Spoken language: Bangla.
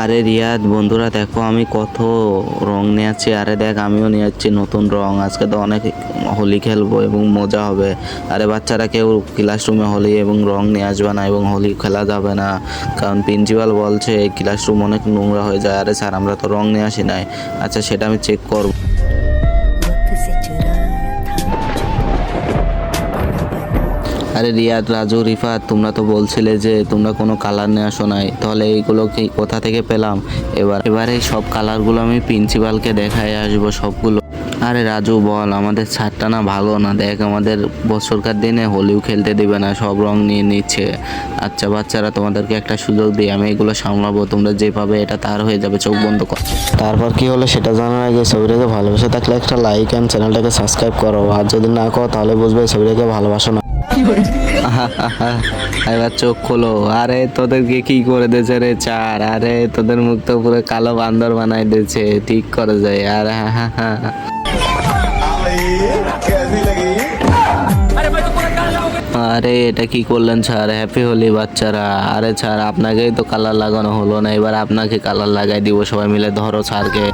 আরে রিয়াদ বন্ধুরা দেখো আমি কত রং নিয়ে যাচ্ছি। আরে দেখ আমিও নিয়ে যাচ্ছি নতুন রং। আজকে তো অনেক হোলি খেলবো এবং মজা হবে। আরে বাচ্চারা কেউ ক্লাসরুমে হোলি এবং রং নিয়ে আসবে না এবং হোলি খেলা যাবে না, কারণ প্রিন্সিপাল বলছে এই ক্লাসরুম অনেক নোংরা হয়ে যায়। আরে স্যার আমরা তো রং নিয়ে আসি নাই। আচ্ছা সেটা আমি চেক করবো। আরে রিয়াদ, রাজু, রিফাত তোমরা তো বলছিলে যে তোমরা কোনো কালার নিয়ে আসো নাই, তাহলে এইগুলো কি কোথা থেকে পেলাম? এবারে এই সব কালারগুলো আমি প্রিন্সিপালকে দেখাই আসবো সবগুলো। আরে রাজু বল, আমাদের ছাদটা না ভালো না, দেখ আমাদের বছরকার দিনে হোলিও খেলতে দিবে না, সব রং নিয়ে নিচ্ছে। আচ্ছা বাচ্চারা তোমাদেরকে একটা সুযোগ দিই, আমি এগুলো সামলাবো, তোমরা যে পাবে এটা তার হয়ে যাবে, চোখ বন্ধ কর। তারপর কি হলো সেটা জানার আগে ছবিটাকে ভালোবেসে থাকলে একটা লাইক অ্যান্ড চ্যানেলটাকে সাবস্ক্রাইব করো, আর যদি না করো তাহলে বুঝবে ছবিটাকে ভালোবাসো না। এবার চোখ খোলো। আরে তোদেরকে কি করে দিয়েছে রে চার? আরে তোদের মুখ তো পুরো কালো বান্দর বানাই দিয়েছে, ঠিক করে যায়। আর আরে এটা কি করলেন স্যার? হ্যাপি হোলি বাচ্চারা। আরে স্যার আপনাকেই তো কালার লাগানো হলো না, এবার আপনাকে কালার লাগাই দিব সবাই মিলে, ধরো স্যারকে।